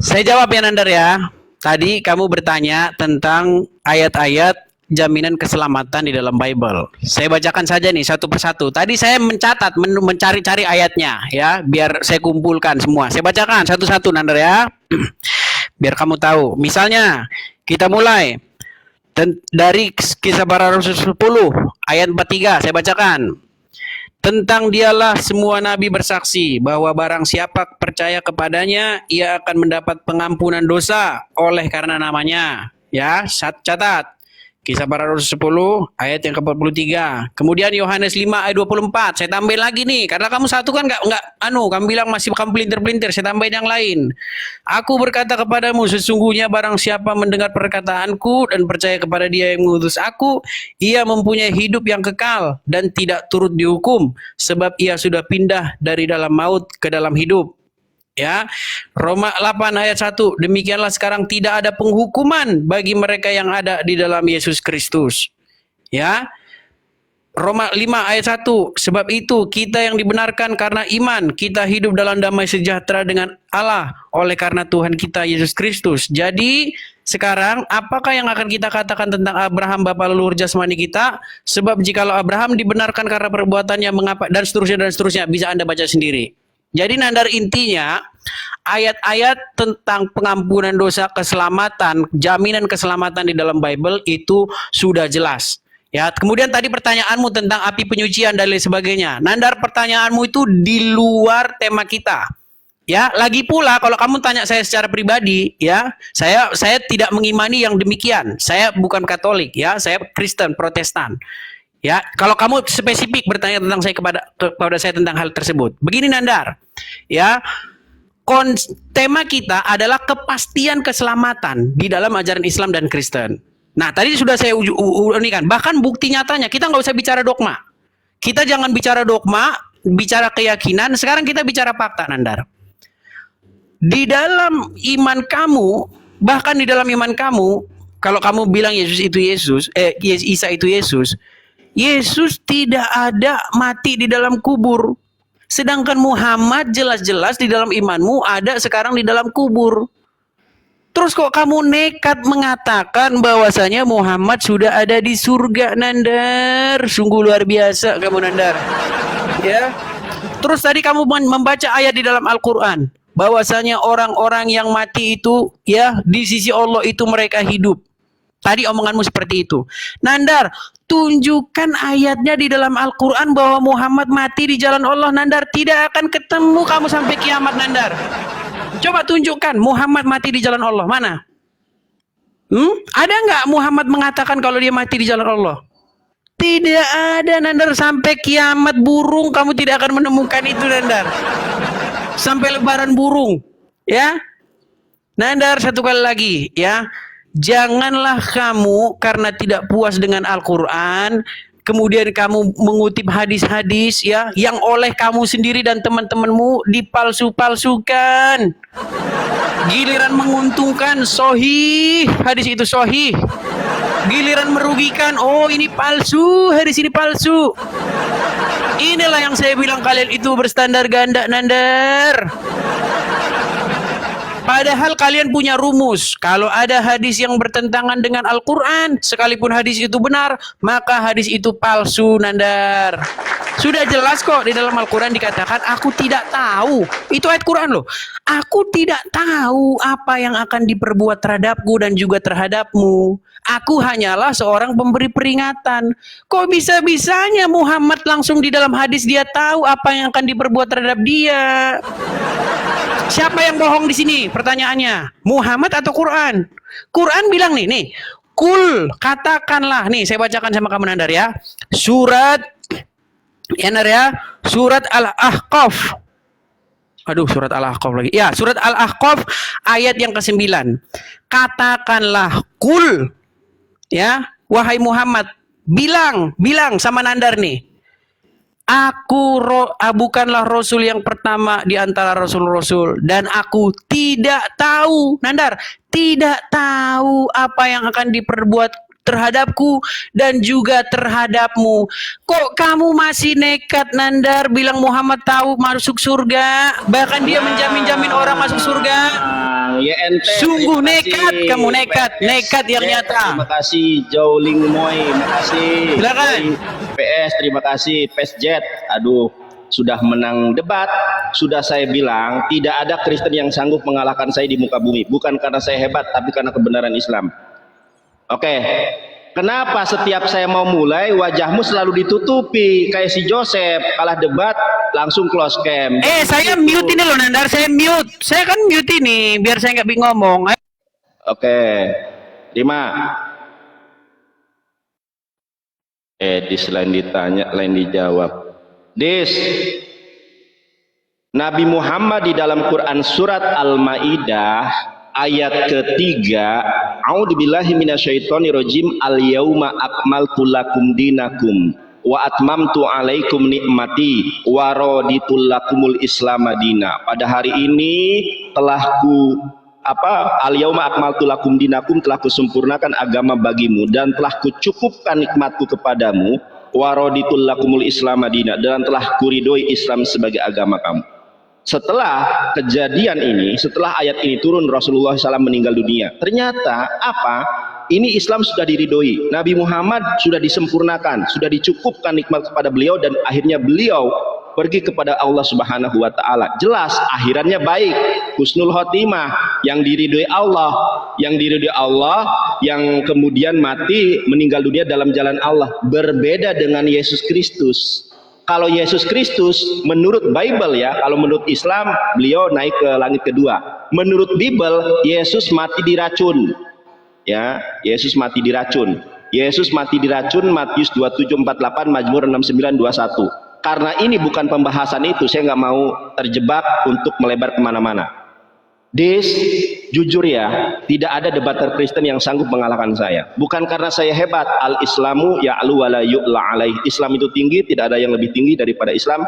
Saya jawab ya Nandar ya. Tadi kamu bertanya tentang ayat-ayat jaminan keselamatan di dalam Bible. Saya bacakan saja nih satu persatu. Tadi saya mencatat, mencari-cari ayatnya ya, biar saya kumpulkan semua. Saya bacakan satu-satu Nandar ya. Biar kamu tahu. Misalnya, kita mulai dari Kisah Para Rasul 10 ayat 43. Saya bacakan. Tentang dialah semua nabi bersaksi bahwa barang siapa percaya kepadanya, ia akan mendapat pengampunan dosa oleh karena namanya. Ya, catat. Kisah Para Rasul 10 ayat yang ke-43. Kemudian Yohanes 5 ayat 24. Saya tambahin lagi nih, karena kamu satu kan enggak kamu bilang masih kamu pelintir-pelintir, saya tambahin yang lain. Aku berkata kepadamu, sesungguhnya barang siapa mendengar perkataanku dan percaya kepada Dia yang mengutus aku, ia mempunyai hidup yang kekal dan tidak turut dihukum, sebab ia sudah pindah dari dalam maut ke dalam hidup. Ya, Roma 8 ayat 1. Demikianlah sekarang tidak ada penghukuman bagi mereka yang ada di dalam Yesus Kristus. Ya. Roma 5 ayat 1. Sebab itu kita yang dibenarkan karena iman, kita hidup dalam damai sejahtera dengan Allah oleh karena Tuhan kita Yesus Kristus. Jadi sekarang apakah yang akan kita katakan tentang Abraham bapa leluhur jasmani kita? Sebab jikalau Abraham dibenarkan karena perbuatannya, mengapa, dan seterusnya bisa Anda baca sendiri. Jadi Nandar, intinya ayat-ayat tentang pengampunan dosa, keselamatan, jaminan keselamatan di dalam Bible itu sudah jelas. Ya, kemudian tadi pertanyaanmu tentang api penyucian dan lain sebagainya. Nandar, pertanyaanmu itu di luar tema kita. Ya, lagi pula kalau kamu tanya saya secara pribadi, ya, saya tidak mengimani yang demikian. Saya bukan Katolik, ya, saya Kristen Protestan. Ya, kalau kamu spesifik bertanya tentang saya kepada saya tentang hal tersebut. Begini Nandar, ya, tema kita adalah kepastian keselamatan di dalam ajaran Islam dan Kristen. Nah, tadi sudah saya unikan. Bahkan bukti nyatanya, kita nggak usah bicara dogma. Kita jangan bicara dogma, bicara keyakinan. Sekarang kita bicara fakta, Nandar. Di dalam iman kamu, bahkan di dalam iman kamu, kalau kamu bilang Yesus itu Yesus, Isa itu Yesus, Yesus tidak ada mati di dalam kubur. Sedangkan Muhammad jelas-jelas di dalam imanmu ada sekarang di dalam kubur. Terus kok kamu nekat mengatakan bahwasanya Muhammad sudah ada di surga, Nandar? Sungguh luar biasa kamu, Nandar. Ya. Terus tadi kamu membaca ayat di dalam Al-Quran bahwasanya orang-orang yang mati itu, ya, di sisi Allah itu mereka hidup. Tadi omonganmu seperti itu. Nandar, tunjukkan ayatnya di dalam Al-Quran bahwa Muhammad mati di jalan Allah. Nandar, tidak akan ketemu kamu sampai kiamat, Nandar. Coba tunjukkan Muhammad mati di jalan Allah. Mana? Ada nggak Muhammad mengatakan kalau dia mati di jalan Allah? Tidak ada, Nandar. Sampai kiamat burung kamu tidak akan menemukan itu, Nandar. Sampai lebaran burung. Ya, Nandar, satu kali lagi, ya. Janganlah kamu karena tidak puas dengan Al-Quran, kemudian kamu mengutip hadis-hadis, ya, yang oleh kamu sendiri dan teman-temanmu dipalsu-palsukan. Giliran menguntungkan, sohih, hadis itu sohih. Giliran merugikan, oh ini palsu, hadis ini palsu. Inilah yang saya bilang kalian itu berstandar ganda, Nandar. Padahal kalian punya rumus. Kalau ada hadis yang bertentangan dengan Al-Quran, sekalipun hadis itu benar, maka hadis itu palsu, Nandar. Sudah jelas kok di dalam Al-Quran dikatakan, aku tidak tahu. Itu ayat Quran loh. Aku tidak tahu apa yang akan diperbuat terhadapku dan juga terhadapmu. Aku hanyalah seorang pemberi peringatan. Kok bisa-bisanya Muhammad langsung di dalam hadis dia tahu apa yang akan diperbuat terhadap dia? Siapa yang bohong di sini? Pertanyaannya, Muhammad atau Quran? Quran bilang nih, kul, katakanlah, nih saya bacakan sama kamu, Nandar, ya. Surat, ya, Nandar, ya. Surat Al-Ahqaf. Aduh, surat Al-Ahqaf lagi. Ya, surat Al-Ahqaf ayat yang ke-9. Katakanlah, kul, ya, wahai Muhammad, bilang sama Nandar nih. Aku bukanlah Rasul yang pertama di antara Rasul-Rasul. Dan aku tidak tahu, Nandar, tidak tahu apa yang akan diperbuat terhadapku dan juga terhadapmu. Kok kamu masih nekat, Nandar, bilang Muhammad tahu masuk surga? Bahkan dia menjamin-jamin orang masuk surga. YNT. Sungguh nekat kamu, nekat yang nyata. Terima kasih Jowling Moy, terima kasih. Silakan. PS, terima kasih. PSjet, aduh, sudah menang debat. Sudah saya bilang tidak ada Kristen yang sanggup mengalahkan saya di muka bumi, bukan karena saya hebat, tapi karena kebenaran Islam. Oke. Kenapa setiap saya mau mulai wajahmu selalu ditutupi kayak si Joseph kalah debat langsung close cam. Saya mute ini loh Nandar, saya mute. Saya kan mute ini biar saya nggak bingung ngomong. Oke. Terima. Dis lain ditanya, lain dijawab. Dis. Nabi Muhammad di dalam Quran surat Al-Maidah ayat ketiga, a'udzubillahi minasyaitonirrajim, al-yauma akmaltu lakum dinakum wa atmamtu alaikum nikmati wa raditu lakumul islam madina. Pada hari ini telah al-yauma akmaltu lakum dinakum, telah kusempurnakan agama bagimu dan telah kucukupkan nikmatku kepadamu, wa raditu lakumul islam madina, dan telah kuridoi Islam sebagai agama kamu. Setelah kejadian ini, setelah ayat ini turun, Rasulullah SAW meninggal dunia. Ternyata apa? Ini Islam sudah diridhoi. Nabi Muhammad sudah disempurnakan, sudah dicukupkan nikmat kepada beliau, dan akhirnya beliau pergi kepada Allah Subhanahu wa taala. Jelas akhirannya baik, husnul khotimah, yang diridhoi Allah, yang kemudian mati meninggal dunia dalam jalan Allah. Berbeda dengan Yesus Kristus. Kalau Yesus Kristus menurut Bible ya, kalau menurut Islam beliau naik ke langit kedua. Menurut Bible Yesus mati diracun. Ya, Yesus mati diracun. Yesus mati diracun Matius 27:48, Mazmur 69:21. Karena ini bukan pembahasan itu, saya nggak mau terjebak untuk melebar kemana-mana. Jujur ya, tidak ada debater Kristen yang sanggup mengalahkan saya. Bukan karena saya hebat. Al-Islamu ya'lu wa la yu'la alaih. Islam itu tinggi, tidak ada yang lebih tinggi daripada Islam.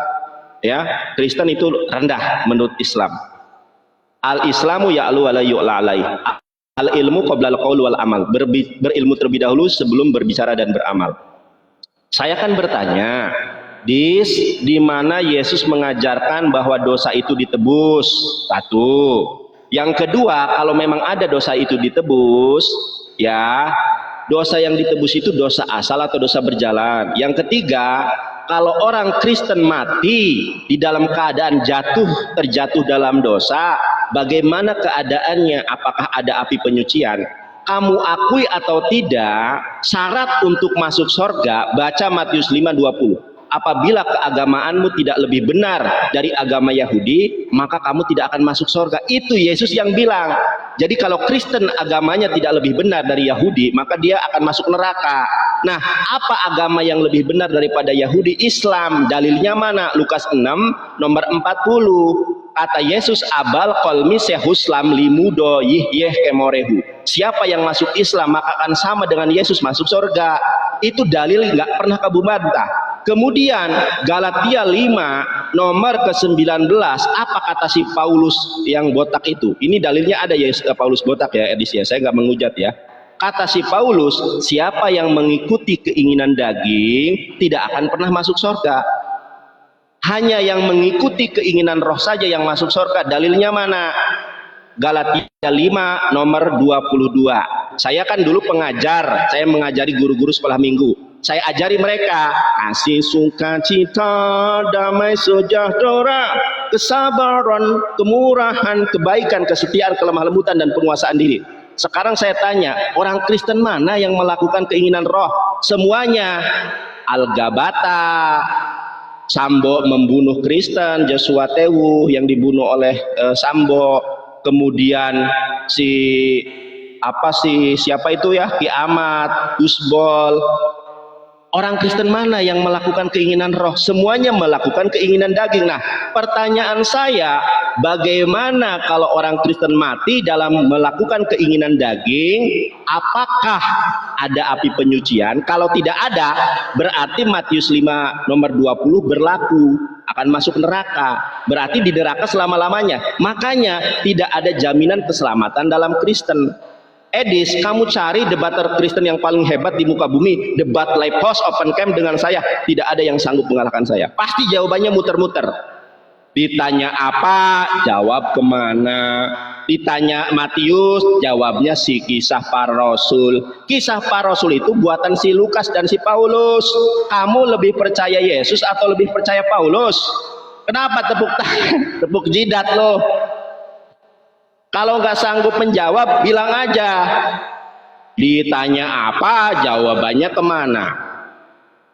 Ya, Kristen itu rendah menurut Islam. Al-Islamu ya'lu wa la yu'la alaih. Al-ilmu qabla al-qaul wal amal. Berilmu terlebih dahulu sebelum berbicara dan beramal. Saya kan bertanya, di mana Yesus mengajarkan bahwa dosa itu ditebus? Satu. Yang kedua, kalau memang ada dosa itu ditebus, ya, dosa yang ditebus itu dosa asal atau dosa berjalan. Yang ketiga, kalau orang Kristen mati di dalam keadaan terjatuh dalam dosa, bagaimana keadaannya? Apakah ada api penyucian? Kamu akui atau tidak, syarat untuk masuk surga, baca Matius 5:20. Apabila keagamaanmu tidak lebih benar dari agama Yahudi, maka kamu tidak akan masuk surga. Itu Yesus yang bilang. Jadi kalau Kristen agamanya tidak lebih benar dari Yahudi, maka dia akan masuk neraka. Nah, apa agama yang lebih benar daripada Yahudi? Islam. Dalilnya mana? Lukas 6 nomor 40. Kata Yesus, abal kolmi sehuslam limudo yihyeh kemorehu. Siapa yang masuk Islam maka akan sama dengan Yesus masuk surga. Itu dalil nggak pernah kamu bantah. Kemudian Galatia 5 nomor ke-19, apa kata si Paulus yang botak itu? Ini dalilnya ada ya, Paulus botak ya, edisi ya, saya nggak menghujat ya. Kata si Paulus, siapa yang mengikuti keinginan daging tidak akan pernah masuk surga. Hanya yang mengikuti keinginan roh saja yang masuk surga. Dalilnya mana? Galatia 5 nomor 22. Saya kan dulu pengajar, saya mengajari guru-guru sekolah minggu. Saya ajari mereka kasih, sukacita, damai sejahtera, kesabaran, kemurahan, kebaikan, kesetiaan, kelemah lembutan, dan penguasaan diri. Sekarang saya tanya, orang Kristen mana yang melakukan keinginan roh? Semuanya. Al-Gabata, Sambo membunuh Kristen, Joshua Tewu yang dibunuh oleh Sambo, kemudian siapa itu ya, Ki Ahmad, Gusbol. Orang Kristen mana yang melakukan keinginan roh? Semuanya melakukan keinginan daging. Nah, pertanyaan saya, bagaimana kalau orang Kristen mati dalam melakukan keinginan daging? Apakah ada api penyucian? Kalau tidak ada, berarti Matius 5 nomor 20 berlaku, akan masuk neraka. Berarti di neraka selama-lamanya. Makanya tidak ada jaminan keselamatan dalam Kristen. Edis, kamu cari debater Kristen yang paling hebat di muka bumi, debat live house open camp dengan saya, tidak ada yang sanggup mengalahkan saya. Pasti jawabannya muter-muter. Ditanya apa, jawab kemana. Ditanya Matius, jawabnya si kisah para rasul. Kisah para rasul itu buatan si Lukas dan si Paulus. Kamu lebih percaya Yesus atau lebih percaya Paulus? Kenapa tepuk tangan, tepuk jidat lo? Kalau nggak sanggup menjawab, bilang aja. Ditanya apa, jawabannya kemana.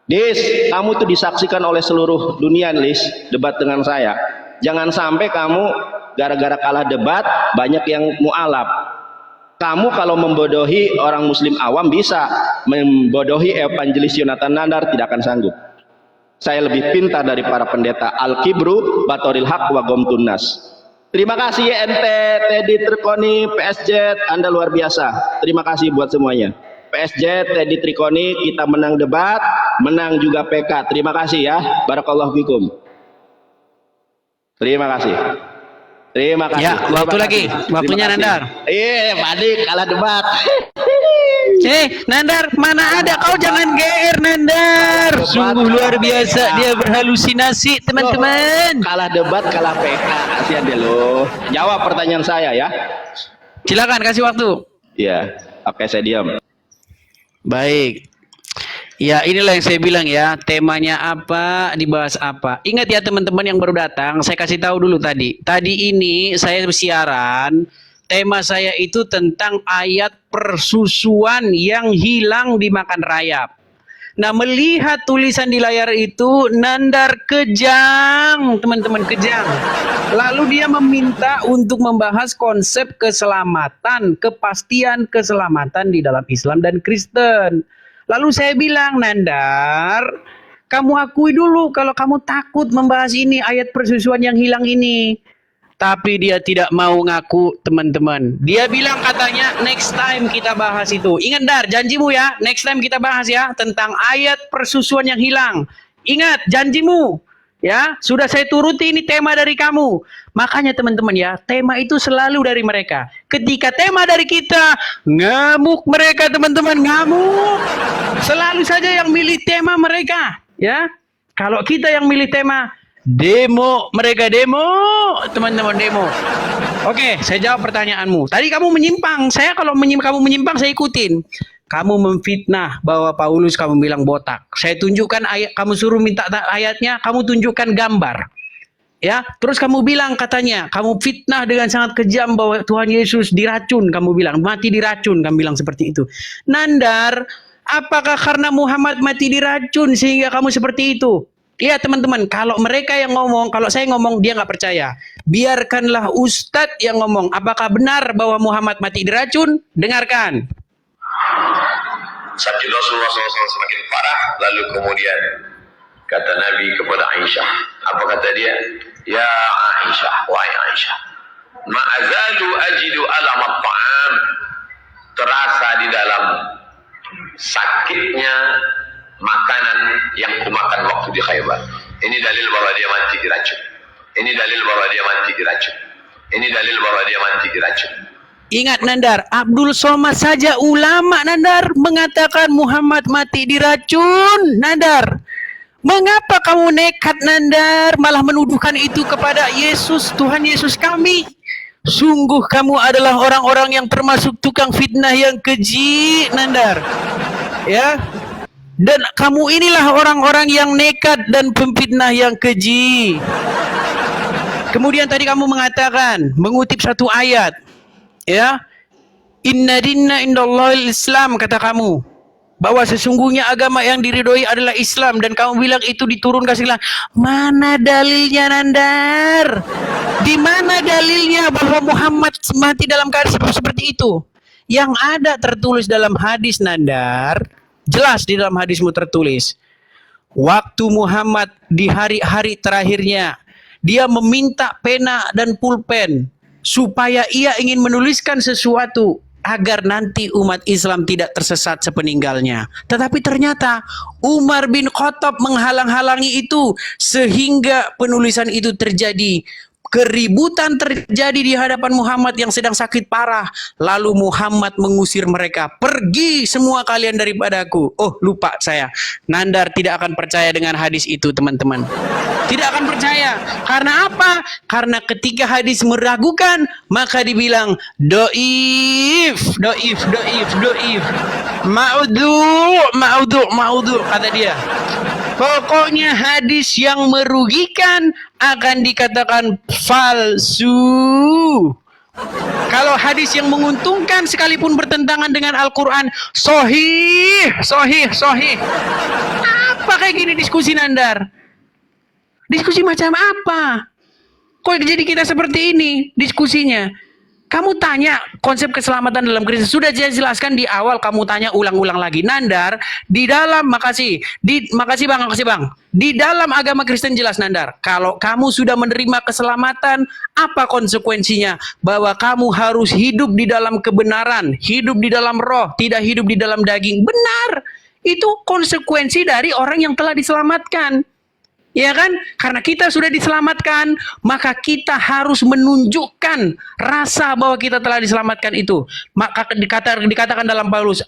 Dis, kamu tuh disaksikan oleh seluruh dunia, Lis, debat dengan saya. Jangan sampai kamu gara-gara kalah debat, banyak yang mualaf. Kamu kalau membodohi orang muslim awam bisa, membodohi evangelis Yonatan Nandar tidak akan sanggup. Saya lebih pintar dari para pendeta. Al-Kibru, Batoril Haq, wa Gomtun Nas. Terima kasih ya ente, Teddy Trikoni, PSJ, Anda luar biasa. Terima kasih buat semuanya. PSJ, Teddy Trikoni, kita menang debat, menang juga PK. Terima kasih ya. Barakallahu fikum. Terima kasih. Terima kasih. Ya, Terima waktu kasih. lagi. Waktunya Terima kasih. Nandar. Pak Dik kalah debat. Nandar, mana ada kau, jangan GR Nandar. Sungguh luar biasa, dia berhalusinasi teman-teman. Kalah debat, kalah PK. Kasihan deh lo. Jawab pertanyaan saya ya. Silakan kasih waktu. Iya. Oke, saya diam. Baik. Ya, inilah yang saya bilang ya, temanya apa, dibahas apa. Ingat ya teman-teman yang baru datang, saya kasih tahu dulu tadi. Tadi ini saya siaran, tema saya itu tentang ayat persusuan yang hilang dimakan rayap. Nah, melihat tulisan di layar itu, Nandar kejang, teman-teman, kejang. Lalu dia meminta untuk membahas konsep keselamatan, kepastian keselamatan di dalam Islam dan Kristen. Lalu saya bilang, Nandar, kamu akui dulu kalau kamu takut membahas ini, ayat persusuan yang hilang ini. Tapi dia tidak mau ngaku, teman-teman. Dia bilang katanya, next time kita bahas itu. Ingat, Dar, janjimu ya, next time kita bahas ya, tentang ayat persusuan yang hilang. Ingat, janjimu. Ya, sudah saya turuti, ini tema dari kamu. Makanya teman-teman ya, tema itu selalu dari mereka. Ketika tema dari kita, ngamuk mereka teman-teman, ngamuk. Selalu saja yang milih tema mereka, ya. Kalau kita yang milih tema, demo, mereka demo, teman-teman demo. Oke, saya jawab pertanyaanmu. Tadi kamu menyimpang, saya kalau kamu menyimpang saya ikutin. Kamu memfitnah bahwa Paulus kamu bilang botak. Saya tunjukkan ayat, kamu suruh minta ayatnya, kamu tunjukkan gambar. Ya, terus kamu bilang katanya, kamu fitnah dengan sangat kejam bahwa Tuhan Yesus diracun, kamu bilang, mati diracun, kamu bilang seperti itu. Nandar, apakah karena Muhammad mati diracun sehingga kamu seperti itu? Iya teman-teman, kalau mereka yang ngomong, kalau saya ngomong dia nggak percaya. Biarkanlah Ustadz yang ngomong, apakah benar bahwa Muhammad mati diracun? Dengarkan. Sakit Rasulullah SAW semakin parah, lalu kemudian kata Nabi kepada Aisyah, apa kata dia? Ya Aisyah, wahai Aisyah, ma'azalu ajidu alam at-ta'am, terasa di dalam sakitnya makanan yang kumakan waktu di Khaybar. Ini dalil bahwa dia mati diracun. Ini dalil bahwa dia mati diracun. Ini dalil bahwa dia mati diracun. Ingat Nandar, Abdul Somad saja ulama Nandar mengatakan Muhammad mati diracun. Nandar, mengapa kamu nekat Nandar malah menuduhkan itu kepada Yesus, Tuhan Yesus kami? Sungguh kamu adalah orang-orang yang termasuk tukang fitnah yang keji Nandar. Ya. Dan kamu inilah orang-orang yang nekat dan pemfitnah yang keji. Kemudian tadi kamu mengatakan, mengutip satu ayat. Ya, inna dinna indallahil Islam, kata kamu, bahwa sesungguhnya agama yang diridhoi adalah Islam, dan kamu bilang itu diturunkan segala. Mana dalilnya Nandar? Di mana dalilnya bahwa Muhammad mati dalam keadaan seperti itu? Yang ada tertulis dalam hadis Nandar, jelas di dalam hadismu tertulis, waktu Muhammad di hari-hari terakhirnya, dia meminta pena dan pulpen supaya ia ingin menuliskan sesuatu agar nanti umat Islam tidak tersesat sepeninggalnya. Tetapi ternyata Umar bin Khattab menghalang-halangi itu sehingga penulisan itu terjadi. keributan terjadi di hadapan Muhammad yang sedang sakit parah. Lalu Muhammad mengusir mereka, pergi semua kalian daripadaku. Oh, lupa saya. Nandar tidak akan percaya dengan hadis itu, teman-teman. Tidak akan percaya. Karena apa? Karena ketika hadis meragukan, maka dibilang doif, doif, doif, doif. Ma'udhu, kata dia. Pokoknya hadis yang merugikan akan dikatakan palsu. Kalau hadis yang menguntungkan sekalipun bertentangan dengan Al-Quran, sahih, sahih, sahih. Apa kayak gini diskusi Nandar? Diskusi macam apa? Kok jadi kita seperti ini diskusinya? Kamu tanya konsep keselamatan dalam Kristen, sudah saya jelaskan di awal, kamu tanya ulang-ulang lagi. Nandar, di dalam, makasih bang. Di dalam agama Kristen jelas Nandar, kalau kamu sudah menerima keselamatan, apa konsekuensinya? Bahwa kamu harus hidup di dalam kebenaran, hidup di dalam roh, tidak hidup di dalam daging. Benar, itu konsekuensi dari orang yang telah diselamatkan. Ya kan? Karena kita sudah diselamatkan, maka kita harus menunjukkan rasa bahwa kita telah diselamatkan itu. Maka dikatakan dalam Paulus,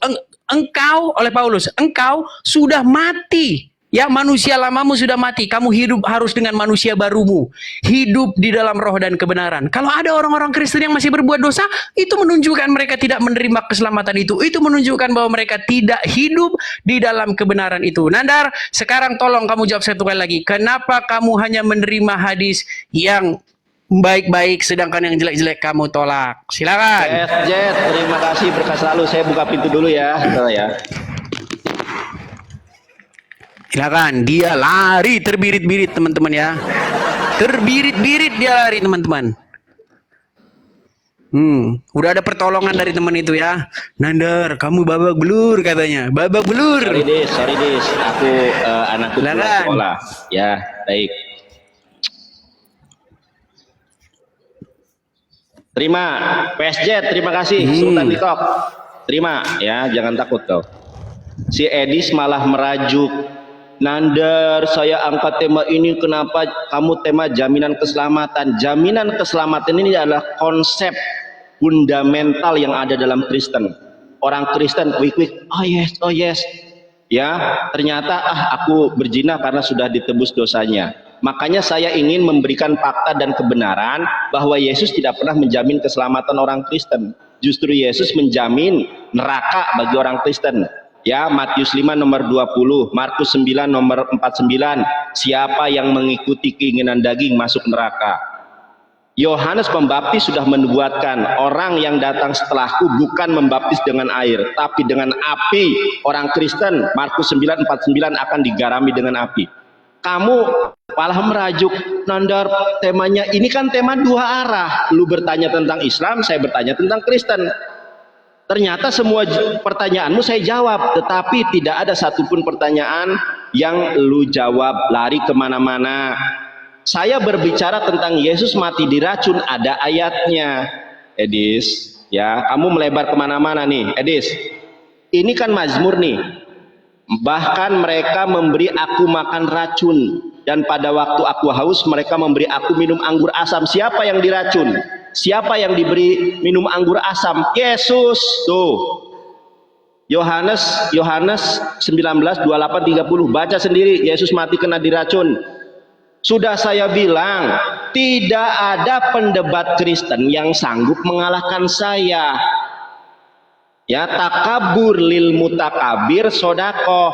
engkau sudah mati. Ya, manusia lamamu sudah mati. Kamu hidup harus dengan manusia barumu. Hidup di dalam roh dan kebenaran. Kalau ada orang-orang Kristen yang masih berbuat dosa, itu menunjukkan mereka tidak menerima keselamatan itu. Itu menunjukkan bahwa mereka tidak hidup di dalam kebenaran itu. Nandar, sekarang tolong kamu jawab satu kali lagi. Kenapa kamu hanya menerima hadis yang baik-baik, sedangkan yang jelek-jelek kamu tolak? Silakan. Jet, terima kasih, berkas selalu. Saya buka pintu dulu ya. Bentar ya. Silakan, dia lari terbirit-birit teman-teman ya. Terbirit-birit dia lari teman-teman. Udah ada pertolongan dari teman itu ya. Nandar, kamu babak belur katanya. Babak belur. Sorry dis. Aku anakku pulang sekolah. Ya, baik. Terima, PSJ, terima kasih. Sultan TikTok. Terima ya, jangan takut kau. Si Edis malah merajuk. Nandar, saya angkat tema ini, kenapa kamu tema jaminan keselamatan? Jaminan keselamatan ini adalah konsep fundamental yang ada dalam Kristen. Orang Kristen quick, oh yes. Ya, ternyata aku berzina karena sudah ditebus dosanya. Makanya saya ingin memberikan fakta dan kebenaran bahwa Yesus tidak pernah menjamin keselamatan orang Kristen. Justru Yesus menjamin neraka bagi orang Kristen. Ya, Matius 5 nomor 20, Markus 9 nomor 49, siapa yang mengikuti keinginan daging masuk neraka. Yohanes Pembaptis sudah menubuatkan, orang yang datang setelahku bukan membaptis dengan air, tapi dengan api. Orang Kristen, Markus 9:49 akan digarami dengan api. Kamu malah merajuk, Nandar, temanya ini kan tema dua arah. Lu bertanya tentang Islam, saya bertanya tentang Kristen. Ternyata semua pertanyaanmu saya jawab, tetapi tidak ada satupun pertanyaan yang lu jawab, lari kemana-mana. Saya berbicara tentang Yesus mati diracun, ada ayatnya. Edis, ya kamu melebar kemana-mana nih, Edis. Ini kan Mazmur nih. Bahkan mereka memberi aku makan racun, dan pada waktu aku haus mereka memberi aku minum anggur asam. Siapa yang diracun? Siapa yang diberi minum anggur asam? Yesus. Tuh. Yohanes 19:28-30, baca sendiri, Yesus mati kena diracun. Sudah saya bilang, tidak ada pendebat Kristen yang sanggup mengalahkan saya. Ya, takabur lil mutakabir sodakoh.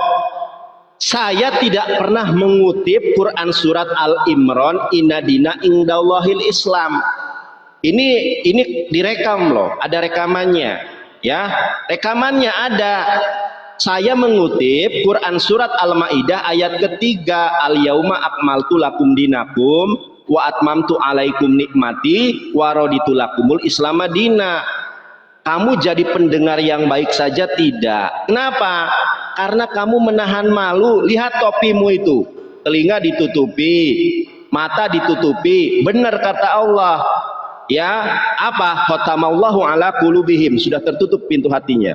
Saya tidak pernah mengutip Quran surat Al-Imran, inna dina indallahil Islam. Ini direkam loh, ada rekamannya. Ya, rekamannya ada. Saya mengutip Quran surat Al-Maidah ayat ketiga, al-yauma akmaltu lakum dinakum wa atmamtu alaikum nikmati wa raditu lakumul Islam madina. Kamu jadi pendengar yang baik saja tidak. Kenapa? Karena kamu menahan malu. Lihat topimu itu, telinga ditutupi, mata ditutupi. Benar kata Allah. Ya, apa? Khatamallahu ala qulubihim, sudah tertutup pintu hatinya.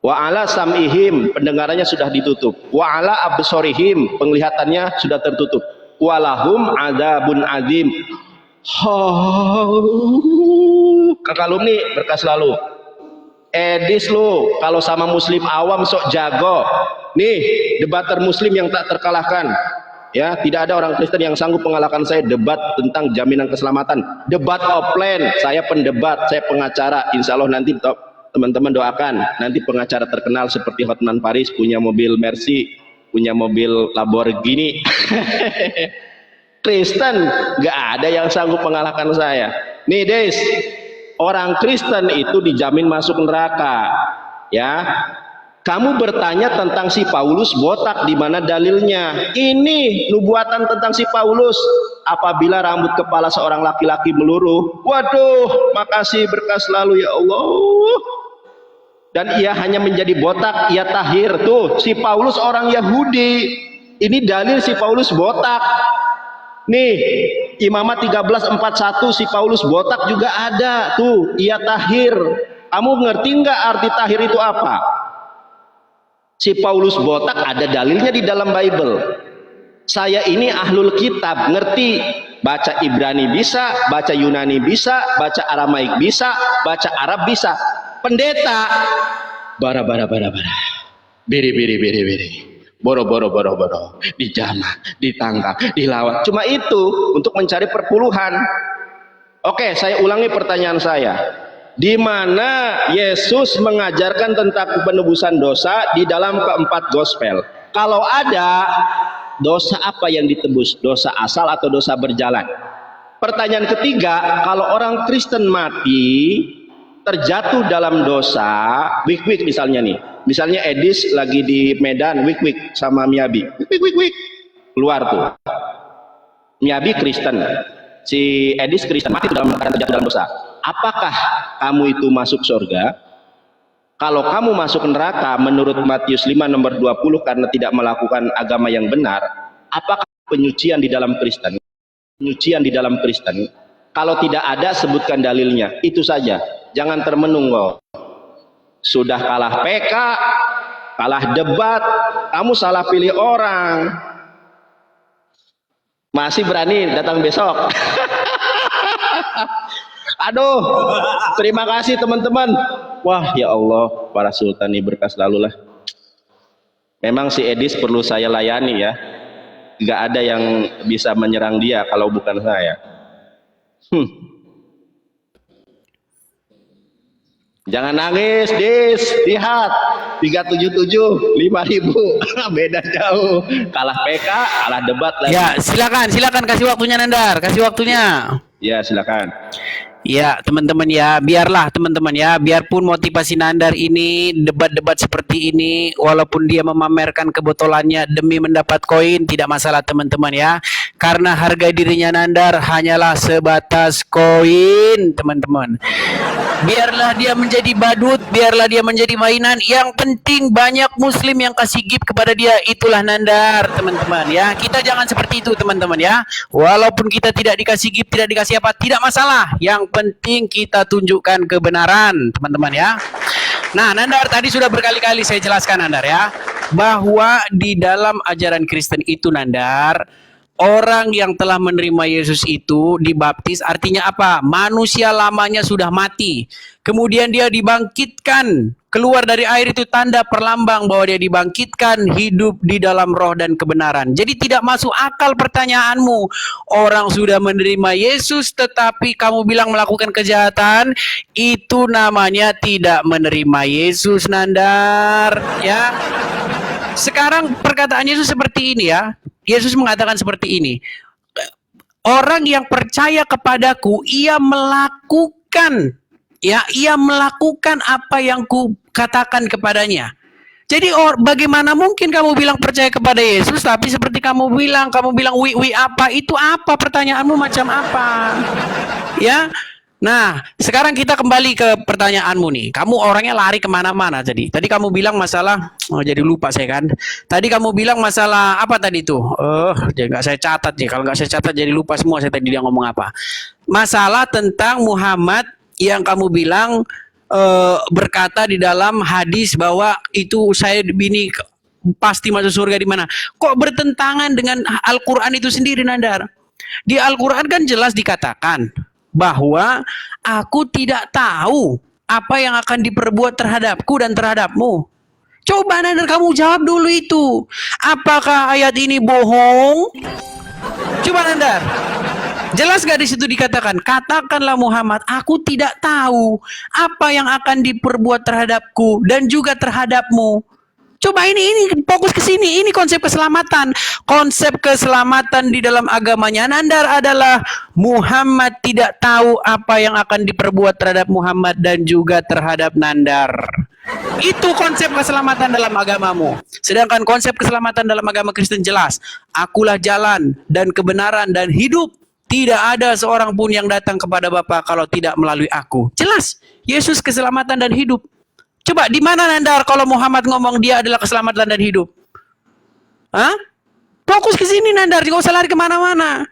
Wa ala sam'ihim, pendengarannya sudah ditutup. Wa ala absorihim, penglihatannya sudah tertutup. Walahum adzabun azim, Kakak Lumni berkas selalu. Edis lu kalau sama muslim awam sok jago. Nih debater muslim yang tak terkalahkan. Ya, tidak ada orang Kristen yang sanggup mengalahkan saya debat tentang jaminan keselamatan. Debat offline, saya pendebat, saya pengacara. Insya Allah nanti teman-teman doakan. Nanti pengacara terkenal seperti Hotman Paris, punya mobil Mercy, punya mobil Lamborghini. Kristen gak ada yang sanggup mengalahkan saya. Nih Des, orang Kristen itu dijamin masuk neraka. Ya, kamu bertanya tentang si Paulus botak, di mana dalilnya? Ini nubuatan tentang si Paulus. Apabila rambut kepala seorang laki-laki meluruh, waduh, makasih berkas lalu ya Allah. Dan ia hanya menjadi botak, ia tahir. Tuh, si Paulus orang Yahudi. Ini dalil si Paulus botak. Nih, Imamat 13:41 si Paulus botak juga ada. Tuh, ia tahir. Kamu ngerti nggak arti tahir itu apa? Si Paulus botak ada dalilnya di dalam Bible. Saya ini ahlul kitab, ngerti. Baca Ibrani bisa, baca Yunani bisa, baca Aramaik bisa, baca Arab bisa. Pendeta bara. Biri. Boro, dijamah, ditangkap, dilawan. Cuma itu untuk mencari perpuluhan. Oke, saya ulangi pertanyaan saya. Di mana Yesus mengajarkan tentang penebusan dosa di dalam keempat gospel? Kalau ada, dosa apa yang ditebus? Dosa asal atau dosa berjalan? Pertanyaan ketiga, kalau orang Kristen mati terjatuh dalam dosa, wik misalnya nih. Misalnya Edis lagi di Medan, wik sama Miyabi. Wik. Keluar tuh. Miyabi Kristen. Si Edis Kristen, mati dalam keadaan terjatuh dalam dosa. Apakah kamu itu masuk surga? Kalau kamu masuk neraka menurut Matius 5 nomor 20 karena tidak melakukan agama yang benar, apakah penyucian di dalam Kristen? Penyucian di dalam Kristen. Kalau tidak ada, sebutkan dalilnya. Itu saja. Jangan termenung kok. Sudah kalah PK, kalah debat, kamu salah pilih orang. Masih berani datang besok. Aduh, terima kasih teman-teman. Wah ya Allah, para sultan ini berkas lalu lah. Memang si Edis perlu saya layani ya. Gak ada yang bisa menyerang dia kalau bukan saya. Jangan nangis, Dis. Lihat 377 5.000 beda jauh. Kalah PK, kalah debat lagi. Ya, silakan kasih waktunya Nandar, kasih waktunya. Ya, silakan. Ya, teman-teman ya, biarlah teman-teman ya, biarpun motivasi Nandar ini debat-debat seperti ini, walaupun dia memamerkan kebotolannya demi mendapat koin, tidak masalah teman-teman ya. Karena harga dirinya Nandar hanyalah sebatas koin, teman-teman. Biarlah dia menjadi badut, biarlah dia menjadi mainan. Yang penting banyak muslim yang kasih gift kepada dia. Itulah Nandar, teman-teman ya. Kita jangan seperti itu, teman-teman ya. Walaupun kita tidak dikasih gift, tidak dikasih apa, tidak masalah. Yang penting kita tunjukkan kebenaran, teman-teman ya. Nah, Nandar tadi sudah berkali-kali saya jelaskan Nandar ya, bahwa di dalam ajaran Kristen itu Nandar, orang yang telah menerima Yesus itu dibaptis artinya apa? Manusia lamanya sudah mati. Kemudian dia dibangkitkan. Keluar dari air itu tanda perlambang bahwa dia dibangkitkan, hidup di dalam roh dan kebenaran. Jadi tidak masuk akal pertanyaanmu. Orang sudah menerima Yesus tetapi kamu bilang melakukan kejahatan. Itu namanya tidak menerima Yesus, Nandar. Ya. Sekarang perkataan Yesus seperti ini ya. Yesus mengatakan seperti ini. Orang yang percaya kepadaku, ia melakukan apa yang ku katakan kepadanya. Jadi bagaimana mungkin kamu bilang percaya kepada Yesus tapi seperti kamu bilang wi apa? Itu apa pertanyaanmu macam apa? Ya. Nah, sekarang kita kembali ke pertanyaanmu nih. Kamu orangnya lari kemana-mana tadi. Tadi kamu bilang masalah, jadi lupa saya kan. Tadi kamu bilang masalah apa tadi tuh? Nggak saya catat nih. Kalau nggak saya catat jadi lupa semua saya tadi dia ngomong apa. Masalah tentang Muhammad yang kamu bilang berkata di dalam hadis bahwa itu saya bini pasti masuk surga di mana? Kok bertentangan dengan Al-Quran itu sendiri, Nandar? Di Al-Quran kan jelas dikatakan bahwa aku tidak tahu apa yang akan diperbuat terhadapku dan terhadapmu. Coba Nandar kamu jawab dulu itu. Apakah ayat ini bohong? Coba Nandar. Jelas gak di situ dikatakan, katakanlah Muhammad, aku tidak tahu apa yang akan diperbuat terhadapku dan juga terhadapmu. Coba ini fokus ke sini. Ini konsep keselamatan. Konsep keselamatan di dalam agamanya Nandar adalah Muhammad tidak tahu apa yang akan diperbuat terhadap Muhammad dan juga terhadap Nandar. Itu konsep keselamatan dalam agamamu. Sedangkan konsep keselamatan dalam agama Kristen jelas. Akulah jalan dan kebenaran dan hidup. Tidak ada seorang pun yang datang kepada Bapa kalau tidak melalui aku. Jelas. Yesus keselamatan dan hidup. Coba di mana Nandar kalau Muhammad ngomong dia adalah keselamatan dan hidup? Hah? Fokus ke sini Nandar, jangan usah lari kemana-mana.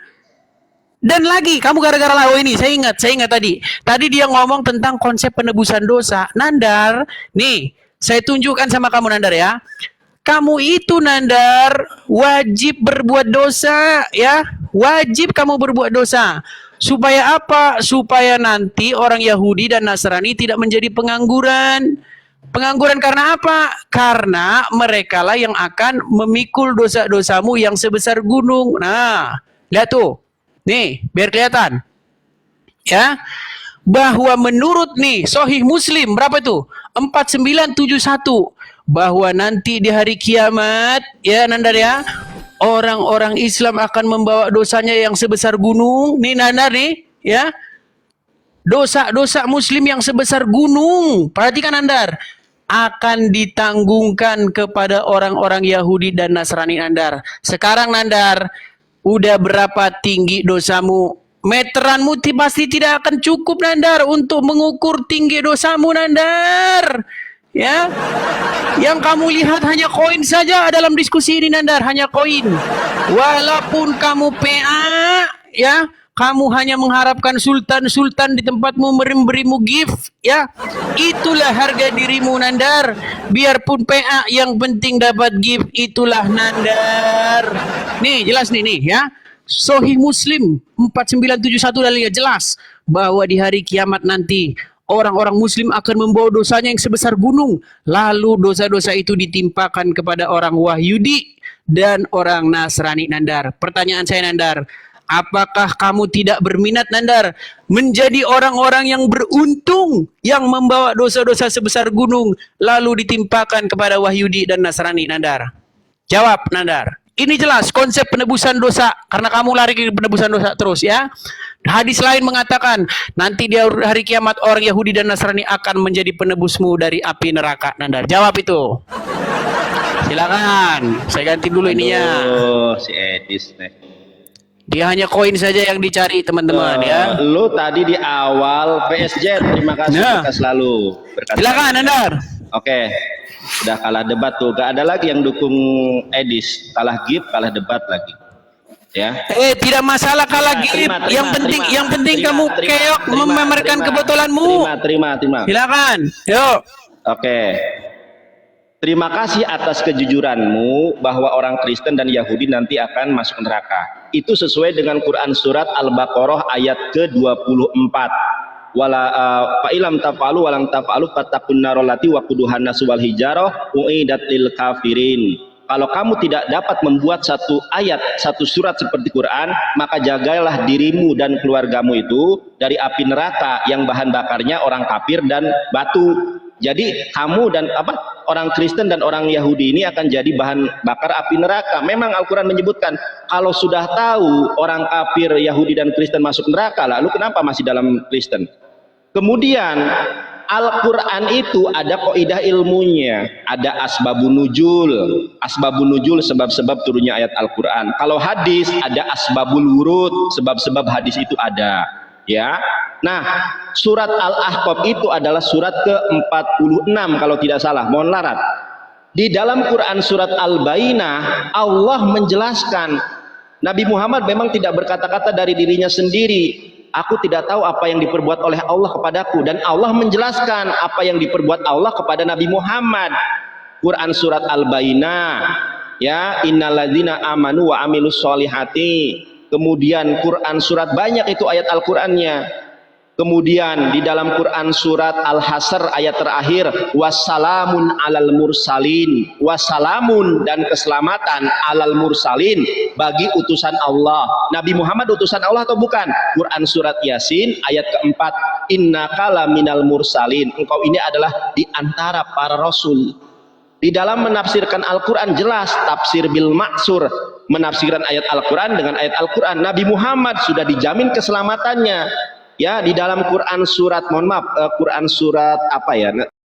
Dan lagi, kamu gara-gara lalu ini, saya ingat tadi. Tadi dia ngomong tentang konsep penebusan dosa. Nandar, nih, saya tunjukkan sama kamu Nandar ya. Kamu itu Nandar wajib berbuat dosa ya. Wajib kamu berbuat dosa. Supaya apa? Supaya nanti orang Yahudi dan Nasrani tidak menjadi pengangguran. Pengangguran karena apa? Karena merekalah yang akan memikul dosa-dosamu yang sebesar gunung. Nah, lihat tuh. Nih, biar kelihatan. Ya. Bahwa menurut nih Sahih Muslim berapa tuh? 4971. Bahwa nanti di hari kiamat, ya Nandar ya, orang-orang Islam akan membawa dosanya yang sebesar gunung. Nih Nandar nih, ya. Dosa-dosa Muslim yang sebesar gunung. Perhatikan Nandar. Akan ditanggungkan kepada orang-orang Yahudi dan Nasrani Nandar. Sekarang Nandar, udah berapa tinggi dosamu? Meteranmu pasti tidak akan cukup Nandar untuk mengukur tinggi dosamu Nandar. Ya, yang kamu lihat hanya koin saja dalam diskusi ini Nandar, hanya koin. Walaupun kamu PA, ya, kamu hanya mengharapkan sultan-sultan di tempatmu memberimu gift, ya. Itulah harga dirimu Nandar. Biarpun PA yang penting dapat gift, itulah Nandar. Nih, jelas nih ya. Sahih Muslim 4971 dalilnya jelas bahwa di hari kiamat nanti orang-orang Muslim akan membawa dosanya yang sebesar gunung. Lalu dosa-dosa itu ditimpakan kepada orang Yahudi dan orang Nasrani Nandar. Pertanyaan saya Nandar, apakah kamu tidak berminat Nandar menjadi orang-orang yang beruntung yang membawa dosa-dosa sebesar gunung lalu ditimpakan kepada Yahudi dan Nasrani Nandar? Jawab Nandar. Ini jelas konsep penebusan dosa karena kamu lari ke penebusan dosa terus ya. Hadis lain mengatakan nanti di hari kiamat orang Yahudi dan Nasrani akan menjadi penebusmu dari api neraka Nandar. Jawab itu. Silakan. Saya ganti dulu ininya. Oh, si Edis nih. Dia hanya koin saja yang dicari teman-teman ya. Lu tadi di awal PSJ, terima kasih kita selalu. Silakan Nandar. Oke. Udah kalah debat tuh, gak ada lagi yang dukung Edis, kalah GIP, kalah debat lagi. Ya. Tidak masalah kalah GIP. Yang penting kamu keok memamerkan kebotolanmu. Terima. Silakan. Yuk. Oke. Terima kasih atas kejujuranmu bahwa orang Kristen dan Yahudi nanti akan masuk neraka. Itu sesuai dengan Quran surat Al-Baqarah ayat ke-24. Fa'ilam tafalu walang tafalu fattaqun narallati waquduhan nasu wal hijarah uiddat lil kafirin. Kalau kamu tidak dapat membuat satu ayat, satu surat seperti Quran, maka jagalah dirimu dan keluargamu itu dari api neraka yang bahan bakarnya orang kafir dan batu. Jadi kamu dan orang Kristen dan orang Yahudi ini akan jadi bahan bakar api neraka. Memang Al-Quran menyebutkan kalau sudah tahu orang kafir, Yahudi dan Kristen masuk neraka, lalu kenapa masih dalam Kristen? Kemudian Al-Quran itu ada kaidah ilmunya, ada asbabun nuzul sebab-sebab turunnya ayat Al-Quran. Kalau hadis ada asbabul wurud, sebab-sebab hadis itu ada. Ya, nah surat Al-Ahqaf itu adalah surat ke-46 kalau tidak salah, mohon larat. Di dalam Quran surat Al-Bainah Allah menjelaskan Nabi Muhammad memang tidak berkata-kata dari dirinya sendiri. Aku tidak tahu apa yang diperbuat oleh Allah kepadaku, dan Allah menjelaskan apa yang diperbuat Allah kepada Nabi Muhammad. Quran surat Al-Bainah, ya, innalladzina amanu wa amilus solihati. kemudian Quran surat banyak itu ayat Al-Qur'annya. Kemudian di dalam Quran surat Al-Hasr ayat terakhir, wassalamun alal mursalin, wassalamun dan keselamatan alal mursalin bagi utusan Allah. Nabi Muhammad utusan Allah atau bukan? Quran surat Yasin ayat keempat, innaka laminal mursalin, engkau ini adalah di antara para rasul. Di dalam menafsirkan Al-Quran jelas tafsir bil maksur, menafsirkan ayat Al-Quran dengan ayat Al-Quran. Nabi Muhammad sudah dijamin keselamatannya. Ya, di dalam Quran surat, mohon maaf, Quran surat apa ya?